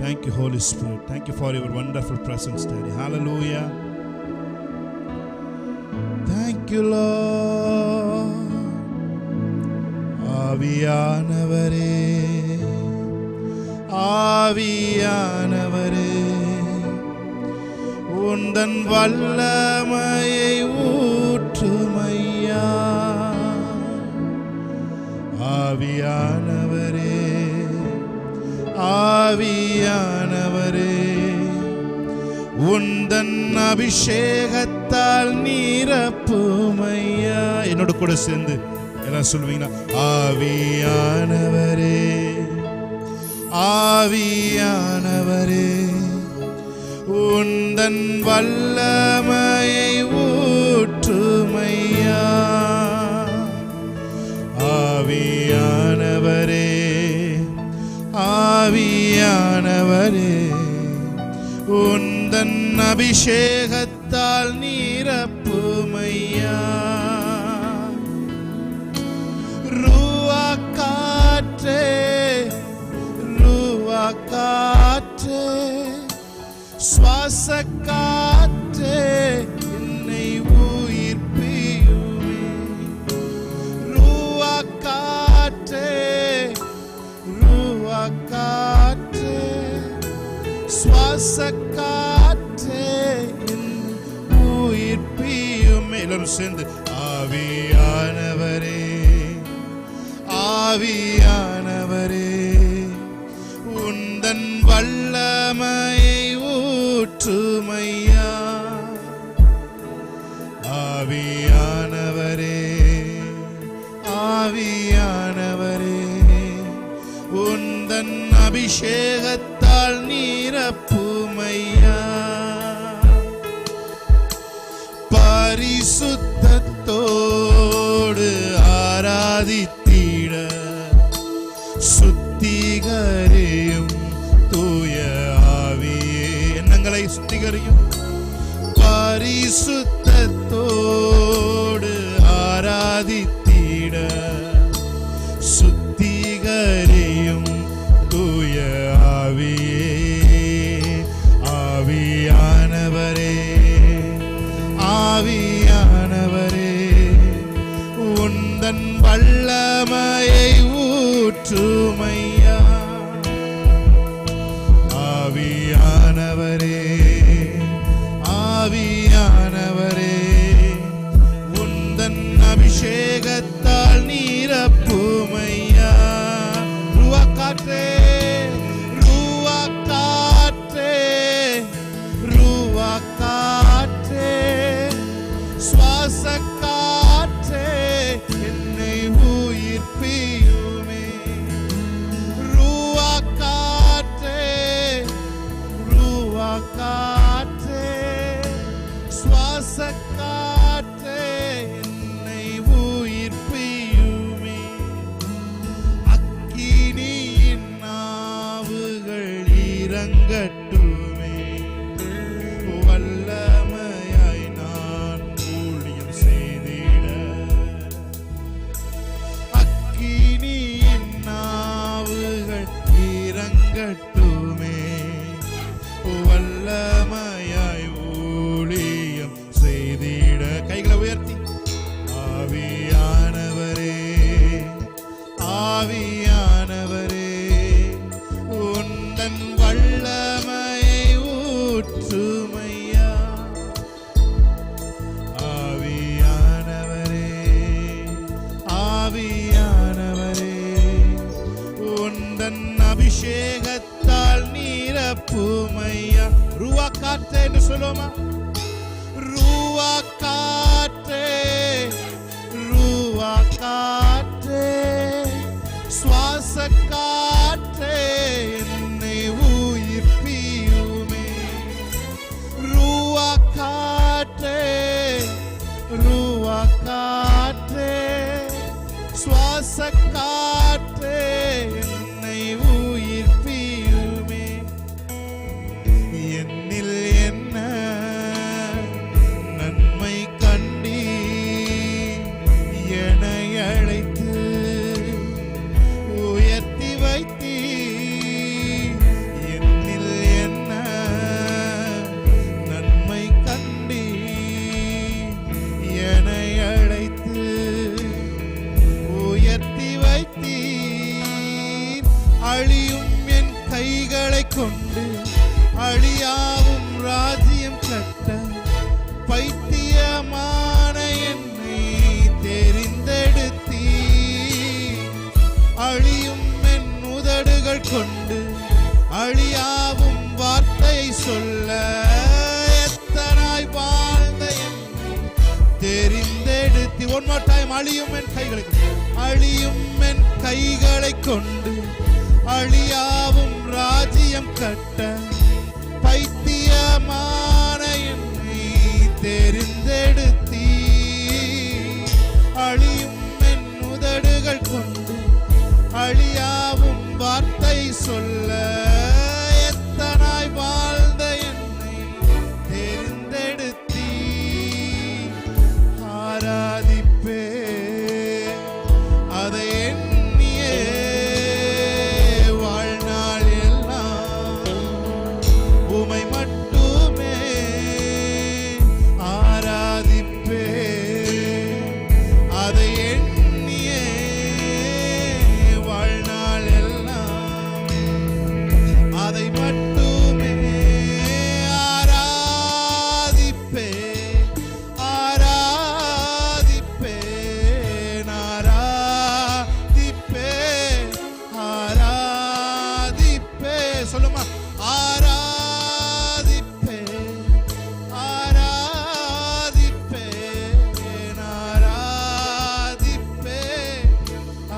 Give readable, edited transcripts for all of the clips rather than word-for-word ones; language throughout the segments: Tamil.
Thank you, Holy Spirit. Thank you for your wonderful presence, Daddy. Hallelujah. Thank you, Lord. ஆவியானவரே, ஆவியானவரே, உந்தன் வல்லமையை ஊற்றுமையா. ஆவியானவரே, ஆவியானவரே, உந்தன் அபிஷேகத்தால் நீரப்புமையா. என்னோட கூட சேர்ந்து எல்லாம் சொல்லுவீங்களா? ஆவியானவரே, ஆவியானவரே, உந்தன் வல்லமையை ஊற்றுமையா. ஆவியானவரே, ஆவியானவரே, உந்தன் அபிஷேகத்தால் நீரப்புமையா. ரூவா காற்றே, ரூவா காற்றே, சுவாச காற்றே, என்னை உயிர்ப்பியுமே. ரூவா காற்றே, ரூவா காற்றே, சுவாச காற்றே, உயிர்ப்பியுமே. எல்லாரும் சேர்ந்து ஆவியானவரே, ஆவியானவரே, உந்தன் வல்லமையை ஊற்றுமையா. ஆவியானவரே, ஆவியானவரே, உந்தன் அபிஷேகத்தால் நீரப்புமையா. பரிசுத்தத்தோடு ஆராதித்திட சுத்திகரியும் தூய ஆவியே. எண்ணங்களை சுத்திகரியும். பரிசுத்தத்தோடு ஆராதித்திட சுத்திகரியும் தூய ஆவியே. ஆவியானவரே, ஆவியானவரே, உந்தன் வல்லமையை ஊற்றுமையா. ஆவியானவரே, ஆவியானவரே, உந்தன் அபிஷேகத்தால் நீரப்புமையா. ரூவா காற்றே, ரூவா காற்றே, ரூவா காற்றே, சுவாச காற்றே, என்னை உயிர்ப்பியுமே. ரூவா காற்றே, ரூவா காற்றே, சுவாச காற்றே, என்னை உயிர்ப்பியுமே. அக்கினியின் நாவுகள் இறங்கட்டுமே. வல்லமையாய் நான் ஊழியம் செய்திட. அக்கினியின் நாவுகள் இறங்கட்டுமே. வல்லமையாய் ஊழியம் செய்திட. கைகளை உயர்த்தி. ஆவியானவரே, ஆவியானவரே, உந்தன் வல்லமையை ஊற்றுமையா. ஆவியானவரே, ஆவியானவரே, உந்தன் அபிஷேகத்தால் நீரப்புமையா. ரூவா காற்றே என்று சொல்லுவோமா? ரூவா காற்றே, ரூவா காற்றே, சுவாச காற்றே, என்னை உயிர்ப்பியுமே. ரூவா காற்றே, ரூவா காற்றே, சுவாச காற்றே, என்னை உயிர்ப்பியுமே. என்னில் என்ன நன்மை கைகளை கொண்டு அழியாவும் ராஜ்யம் கட்ட பைத்தியமான என்னை தெரிந்தெடுத்தீ. அழியும் என் உதடுகள் கொண்டு அழியாவும் வார்த்தை சொல்ல எத்தனாய் வாழ்ந்த என்னை தெரிந்தெடுத்தி. One more time. அழியும் என் கைகளை அழியும் என் கைகளை கொண்டு அழியாவும் ராஜ்யம் கட்ட பைத்தியமான என்னை தெரிந்தெடுத்தீ. அழியும் என் உதடுகள் கொண்டு அழியாவும் வார்த்தை சொல்ல எத்தனாய் வாழ்ந்த என்னை தெரிந்தெடுத்தீ. ஆராதிப்பே அதை எண்ணியே வாழ்நாள் எல்லாம் உமை மட்டுமே ஆராதிப்பே அதை எண்ணியே வாழ்நாள் எல்லாம் அதை மட்டுமே ஆராதிப்பே ஆராதிப்பே ஆராதிப்பே ஆராதிப்பே. சொல்லுமா. ஆராதிப்பே ஆராதிப்பே ஆராதிப்பே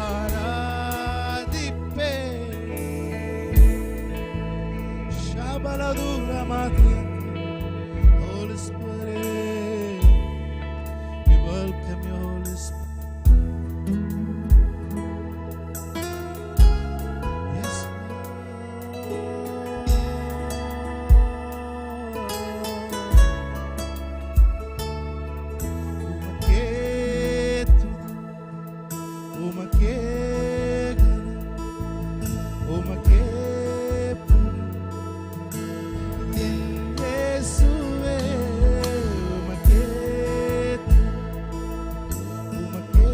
ஆராதிப்பே. ஷபலதுரமாதி. Holy Spirit, we welcome you, Holy Spirit. Yes, உமக்கே உமக்கே இயேசுவே உமக்கே உமக்கே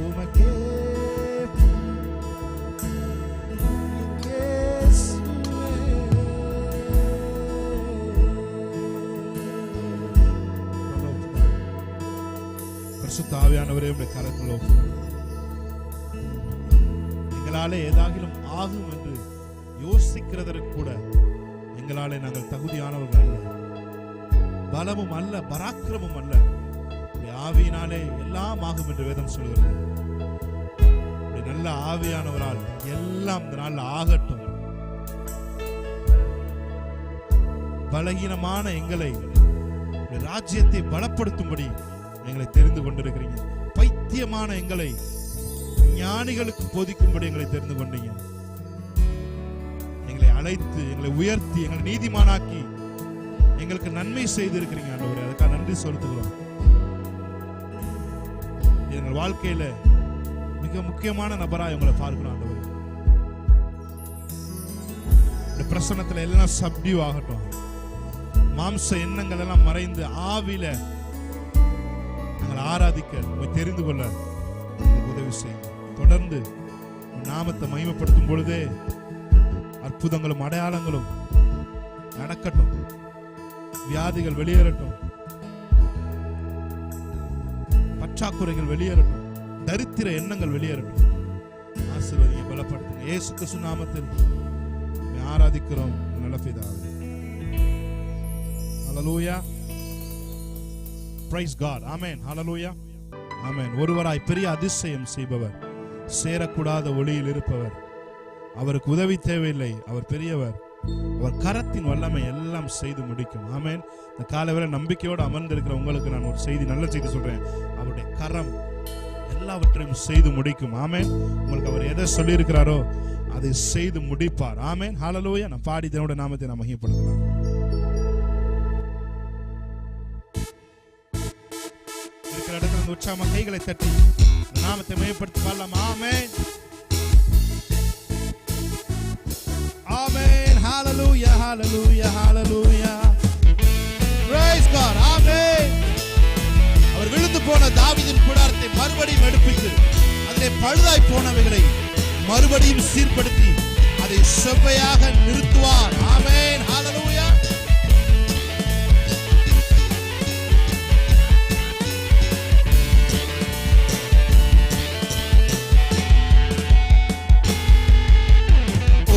உமக்கே பரிசுத்த ஆவியானவரே உம்முடைய கரத்தில் ஒப்புக்கொடுக்கிறோம். எங்களாலே ஏதாகிலும் ஆகும் என்று யோசிக்கிறதற்கு கூட எங்களாலே நாங்கள் தகுதியானவர்கள் அல்ல, பலமும் அல்ல, பராக்கிரமும் அல்ல. ஆவியினாலே எல்லாம் ஆகும் என்று வேதம் சொல்கிறது. நல்ல ஆவியானவரால் எல்லாம் இந்த நாள் ஆகட்டும். பலகீனமான எங்களை ராஜ்யத்தை பலப்படுத்தும்படி எங்களை தெரிந்து கொண்டிருக்கிறீங்க. பைத்தியமான எங்களை ஞானிகளுக்கு போதிக்கும்படி எங்களை தெரிந்து கொண்டீங்க. எங்களை அழைத்து எங்களை உயர்த்தி எங்களை நீதிமானாக்கி எங்களுக்கு நன்மை செய்திருக்கிறீங்க ஆண்டவரே. அதுக்காக நன்றி செலுத்துகிறோம். எங்கள் வாழ்க்கையில மிக முக்கியமான நபராய் உங்களை பார்க்கிறோம் ஆண்டவரே. இந்த பிரசன்னத்துல எல்லாம் சப்டியூ ஆகட்டும். மாம்ச எண்ணங்கள் எல்லாம் மறைந்து ஆவில நாங்கள் ஆராதிக்க தெரிந்து கொள்ள உதவி செய்யும். தொடர்ந்து நாமத்தை மகிமைப்படுத்தும் பொழுதே அற்புதங்களும் அடையாளங்களும் நடக்கட்டும். வியாதிகள் வெளியேறட்டும், பற்றாக்குறைகள் வெளியேறட்டும், தரித்திர எண்ணங்கள் வெளியேறட்டும். ஆசீர்வதிங்க, பலப்படுத்துங்க. இயேசு கிறிஸ்து நாமத்தில் ஆராதிக்கிறோம் நல்ல பிதாவே. ஹல்லேலூயா. Praise God. Amen. Hallelujah. Amen. ஒருவராய் பெரிய அதிசயம் செய்பவர், சேரக்கூடாத ஒளியில் இருப்பவர், அவருக்கு உதவி தேவையில்லை, அவர் பெரியவர், அவர் கரத்தின் வல்லமை எல்லாம் செய்து முடிக்கும். ஆமென். இந்த காலைவேளை நம்பிக்கையோடு அமர்ந்திருக்கிற உங்களுக்கு நான் ஒரு செய்தி, நல்ல செய்தி சொல்றேன். அவருடைய கரம் எல்லாவற்றையும் செய்து முடிக்கும். ஆமென். உங்களுக்கு அவர் எதை சொல்லி இருக்கிறாரோ அதை செய்து முடிப்பார். ஆமென். ஹல்லேலூயா. நான் பாடி தேவனுடைய நாமத்தை நாம் மகிமைப்படுத்தலாம். இருக்கிற இடத்துல உற்சாகமா கைகளை தட்டி நாமத்தை மகிமைப்படுத்தி பாடலாம். ஆமென். Amen. Hallelujah. Hallelujah. Hallelujah. Praise God. Amen. அவர் விழுந்து போன தாவீதின் கூடாரத்தை மறுபடியும் எடுப்பித்து அதிலே பழுதாய் போனவைகளை மறுபடியும் சீர்படுத்தி அதை செவ்வையாக நிறுத்துவார். ஆமென். ஹalleluya.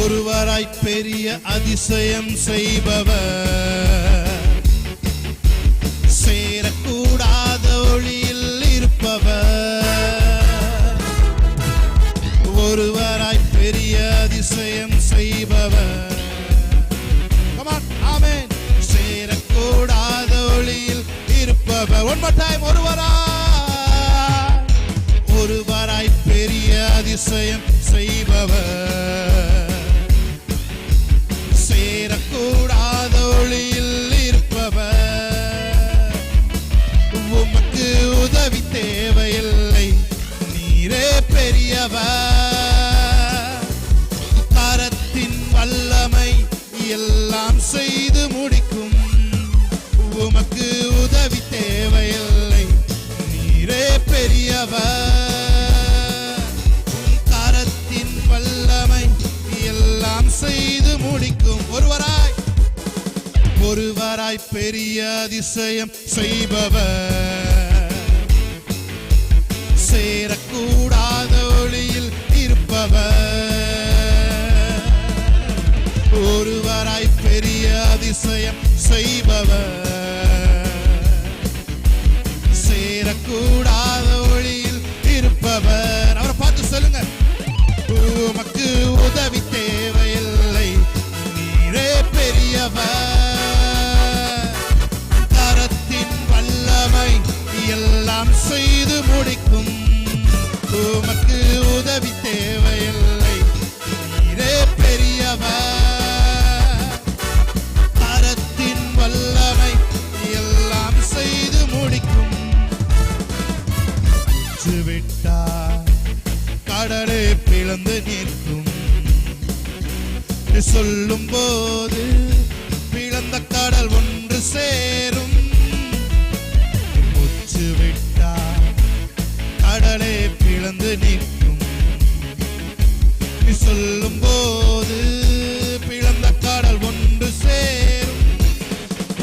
ஒருவராய் பெரிய அதிசயம் செய்பவர், சேரக்கூடாத ஒளியில் இருப்பவர். ஒருவராய் பெரிய அதிசயம் செய்பவர், ஆமென், சேரக்கூடாத ஒளியில் இருப்பவர். One more time. ஒருவராய் பெரிய அதிசயம் செய்பவர், சேரக்கூடாத ஒளியில் இருப்பவர். உமக்கு உதவி தேவையில்லை, நீரே பெரியவர். கரத்தின் வல்லமை எல்லாம் செய்து முடிக்கும். உமக்கு உதவி தேவையில்லை, நீரே பெரியவர். கரத்தின் வல்லமை எல்லாம் செய்து முடிக்கும். ஒருவராய் பெரிய அதிசயம் செய்பவர், சேரக்கூடாத ஒளியில் இருப்பவர். ஒருவராய் பெரிய அதிசயம் செய்பவர், சேரக்கூடாத ஒளியில் இருப்பவர். அவரை பார்த்து சொல்லுங்க, உமக்கு உதவி தேவையில்லை, நீரே பெரியவர். கரத்தின் வல்லமை எல்லாம் செய்து முடிக்கும். உமக்கு உதவி தேவையில்லை, நீரே பெரியவர். கரத்தின் வல்லமை எல்லாம் செய்து முடிக்கும். விட்டார் கடலே பிளந்து நிற்கும். சொல்லும் போது பிளந்த கடல் ஒன்று சேரும். முச்சு விட்டார் கடலே பிளந்து நிற்கும். சொல்லும் போது பிளந்த கடல் ஒன்று சேரும்.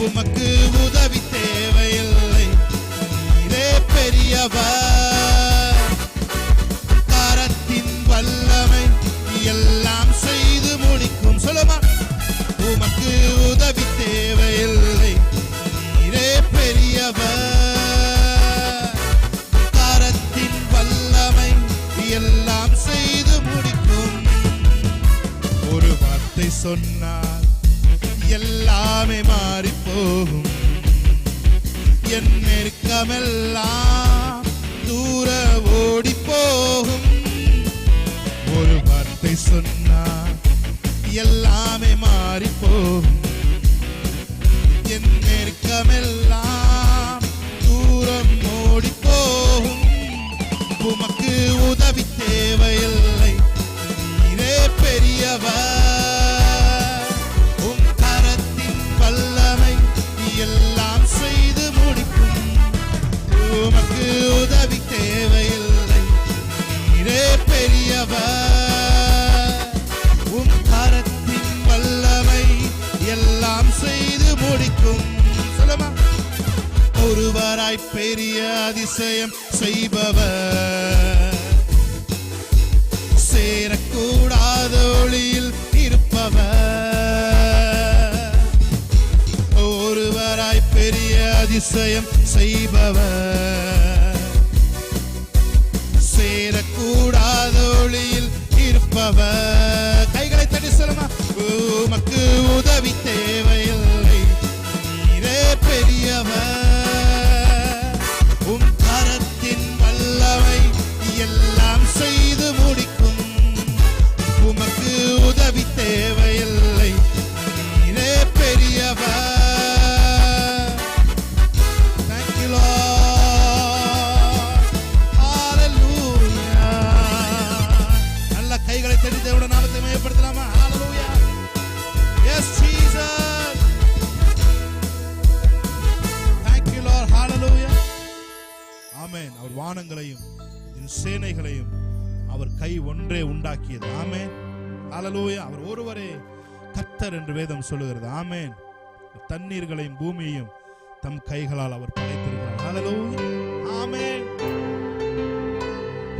உமக்கு உதவி தேவையில்லை, நீரே பெரியவர். கரத்தின் வல்லமை எல்லாம் செய்து முடிக்கும். சொல்லுமா, உமக்கு உதவி தேவையில்லை, நீரே பெரியவர். கரத்தின் வல்லமை எல்லாம் செய்து முடிக்கும். ஒரு வார்த்தை சொன்னால் எல்லாமே மாறி போகும். என் நெருக்கமெல்லாம் தூர ஓடி போகும். ஒரு வார்த்தை சொன்னால் எல்லாமே மாறி போகும். என் நெருக்கமெல்லாம் தூரம் ஓடி போகும். உமக்கு உதவி தேவையில்லை, நீரே பெரியவர். உம் கரத்தின் வல்லமை எல்லாம் செய்து முடிக்கும். உமக்கு உதவி தேவையில்லை, நீரே பெரியவர். உம் கரத்தின் வல்லமை எல்லாம் செய்து முடிக்கும். சொல்லுமா, ஒருவராய் பெரிய அதிசயம் செய்பவர், சேரக்கூடாத ஒளியில் இருப்பவர். ஒருவராய் பெரிய அதிசயம் செய்பவர், சேரக்கூடாத ஒளியில் இருப்பவர். கைகளை தட்டி சொல்லுமா, உமக்கு உதவி தேவையில்லை, நீரே பெரியவர். உம் கரத்தின் வல்லமை எல்லாம் செய்து முடிக்கும். உமக்கு உதவி தேவையில்லை, நீரே பெரியவர். Thank you, Lord. Hallelujah. நல்ல கைகளை தட்டி தேவனுடைய நாமத்தை மகிமைப்படுத்தலாமா? Hallelujah. Yes, Jesus. Thank you, Lord. Hallelujah. Amen. அவர் வானங்களையும் சேனைகளையும் அவர் கை ஒன்றே உண்டாக்கியது. ஆமென். ஹல்லேலூயா. அவர் ஒருவரே கர்த்தர் என்று வேதம் சொல்லுகிறது. ஆமென். தண்ணீர்களையும் பூமியையும் தம் கைகளால் அவர் படைத்திருக்கிறார். ஹல்லேலூயா. ஆமென்.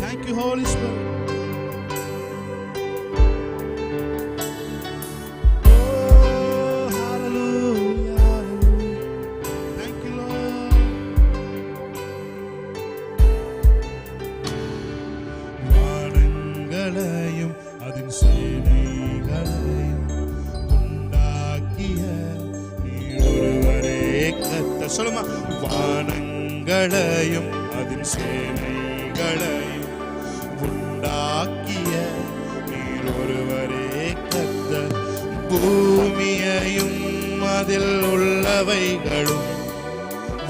Thank you Holy Spirit. அதன் சேனைகளையும் உண்டாக்கிய நீர் ஒருவரே கர்த்தர். சொல்லுமா. வானங்களையும் அதன் சேனைகளையும் உண்டாக்கிய நீர் ஒருவரே கர்த்தர். பூமியையும் அதில் உள்ளவைகளும்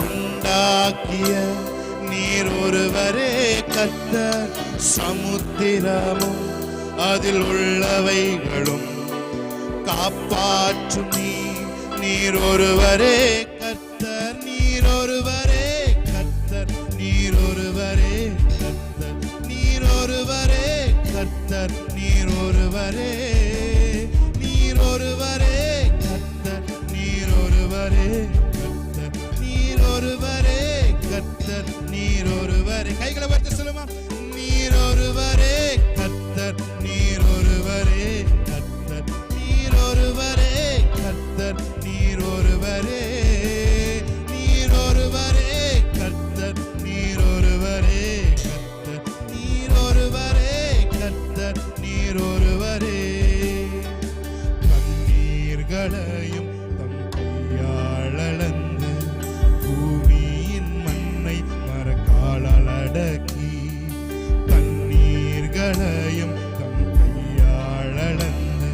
உண்டாக்கிய நீர் ஒருவரே கர்த்தர். சமுத்திரமும் அதில் உள்ளவைகளும் காப்பாற்றும் நீர் ஒருவரே கர்த்தர். நீர் ஒருவரே கர்த்தர். நீர் ஒருவரே கர்த்தர். நீர் ஒருவரே கர்த்தர். நீர் ஒருவரே. நீர் ஒருவரே கர்த்தர். நீர் ஒருவரே கர்த்தர். நீர் ஒருவரே கர்த்தர். நீர் ஒருவரே. கைகளை உயர்த்தி சொல்லுமா. நீர் ஒருவரே கர்த்தர். நீர் ஒருவரே கர்த்தர். நீர் ஒருவரே கர்த்தர். நீர் ஒருவரே. நீர் ஒருவரே கர்த்தர். நீர் ஒருவரே கர்த்தர். நீர் ஒருவரே கர்த்தர். நீர் ஒருவரே. கண்ணீர்களையும் தம் கையால் அளந்து பூமியின் மண்ணை மரக்காலால் அடக்கி கண்ணீர்களையும் தம் கையால் அளந்து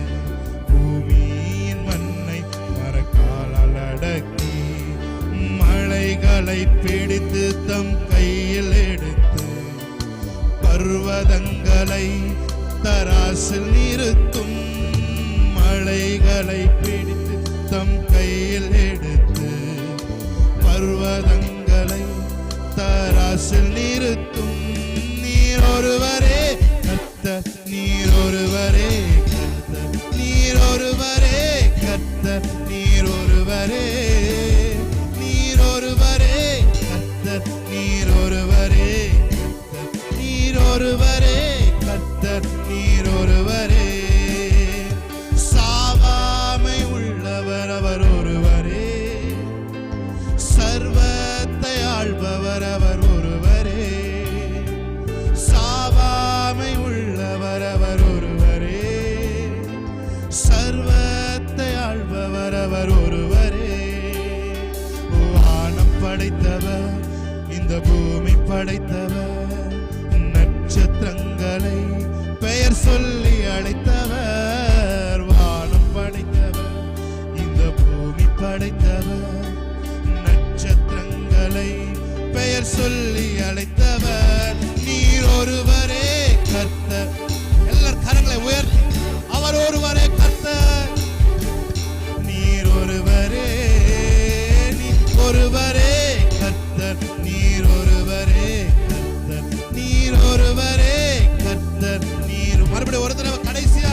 பூமியின் மண்ணை மரக்காலால் அடக்கி மலைகளை பிடித்து தம் கையில் எடுத்து பர்வதங்களை தராசில் நிறுத்தும். மலைகளை பிடித்து தம் கையில் எடுத்து பர்வதங்களை தராசில் நிறுத்தும். நீர் ஒருவரே கர்த்தர். நீர் ஒருவரே கர்த்தர். நீர் ஒருவரே கர்த்தர். நீர் ஒருவரே. நீர் ஒருவரே கர்த்தர். நீர் ஒருவரே கர்த்தர். நீர் ஒருவரே கர்த்தர். நீர் ஒருவரே. சாவாமை உள்ளவர் அவர் ஒருவரே. சர்வத்தை ஆள்பவர் அவர் ஒருவரே. சாவாமை உள்ளவர் அவர் ஒருவரே. சர்வத்தை ஆள்பவர் அவர் ஒருவரே. வானம் படைத்தவர் இந்த பூமி படைத்தவர். நட்சத்திரங்களை பெயர் சொல்லி அழைத்தவர். வானம் படைத்தவர் இந்த பூமி படைத்தவர். நட்சத்திரங்களை பெயர் சொல்லி அழைத்தவர். நீர் ஒருவரே கர்த்தர். எல்லார் கரங்களை உயர்த்தி அவர் ஒருவரே கர்த்தர். நீர் ஒருவரே. நீர் ஒருவரே கர்த்தர். நீர் ஒருவரே கர்த்தர். நீர் ஒருவரே கர்த்தர். நீர் மறுபடியும் ஒரு தடவை கடைசியா.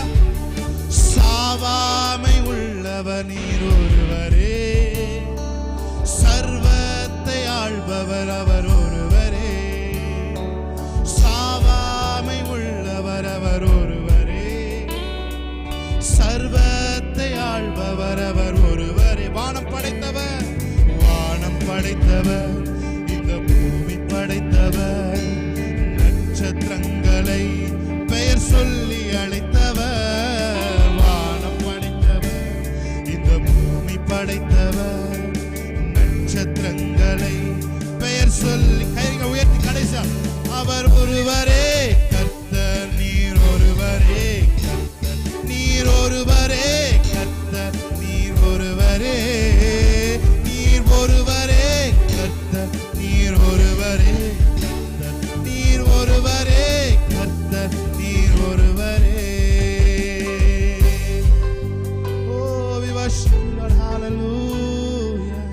சாவாமை உள்ளவர் நீர் ஒருவரே. சர்வத்தை ஆள்பவர் அவர் ஒருவரே. சாவாமை உள்ளவர் அவர் ஒருவரே. சர்வத்தை ஆள்பவர் அவர் ஒருவரே. வானம் படைத்தவர். வானம் படைத்தவர் இந்த பூமி படைத்தவர். நட்சத்திரங்களை பெயர் சொல்லி அழைத்தவர். வானம் படைத்தவர் இந்த பூமி படைத்தவர். நட்சத்திரங்களை பெயர் சொல்லி கைகளை உயர்த்தி கடைசியா அவர் ஒருவரே கர்த்தர். நீர் ஒருவரே கர்த்தர். நீர் ஒருவரே கர்த்தர். நீர் ஒருவரே. நீர் ஒருவரே கர்த்தர். நீர் ஒருவரே கர்த்தர். நீர் ஒருவரே கர்த்தர். நீர் ஒருவரே. Oh, we worship you, Lord. Hallelujah.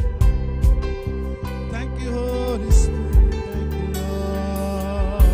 Thank you, Holy Spirit. Thank you, Lord.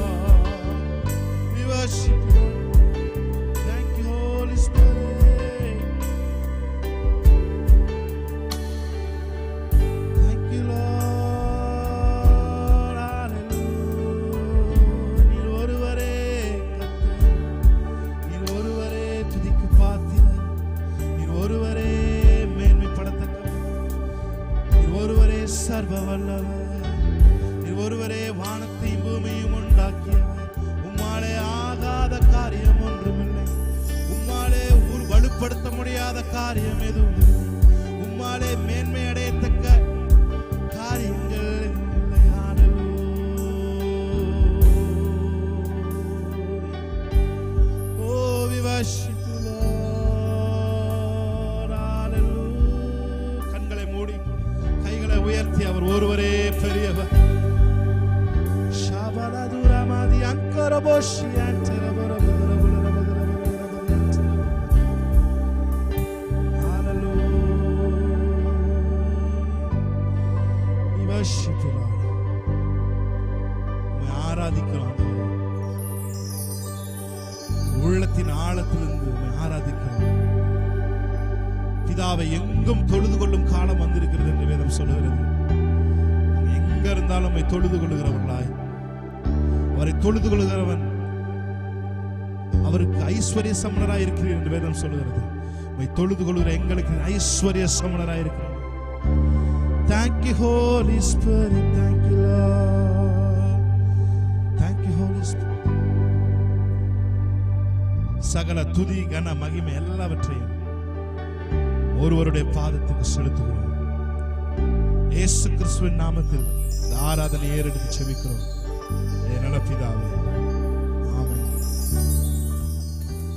சர்வ வல்லவர், நீர் ஒருவரே வானத்தையும் பூமியும் உண்டாக்கியவர். உம்மாலே ஆகாத காரியம் ஒன்றுமில்லை, உம்மாலே வலுப்படுத்த முடியாத காரியம் எதுவும் இல்லை, உம்மாலே மேன்மை அடையத்தக்க காரியங்கள் இல்லை. ஓ we worship you Lord. Hallelujah. கண்களை மூடி கைகளை உயர்த்தி அவர் ஒருவரே பெரியவர். ஷாபலதுரமாதி அன்கரபோஷி ஆராதிக்கிறோம். உள்ளத்தின் ஆழத்திலிருந்து ஆராதிக்கிறோம். பிதாவை எங்கும் தொழுது கொள்ளும் காலம் வந்திருக்கிறது என்று வேதம் சொல்லுகிறது. எங்க இருந்தாலும் தொழுது கொள்ளுகிறவர்களாய், அவரை தொழுது கொள்ளுகிறவன் அவருக்கு ஐஸ்வர்ய சமணராய் இருக்கிறீர் என்று வேதம் சொல்லுகிறது. தொழுது கொள்ளுகிற எங்களுக்கு ஐஸ்வர்ய சமணராய் இருக்கிறார். Thank you Holy Spirit, thank you Lord, thank you Holy Spirit. சகல துதி கன மகிமை எல்லாவற்றையும் ஒருவருடைய பாதத்துக்கு செலுத்துகிறோம். இயேசு கிறிஸ்துவின் நாமத்தில் இந்த ஆராதனை ஏறெடுத்து செபிக்கிறோம். என் நல்ல பிதாவே.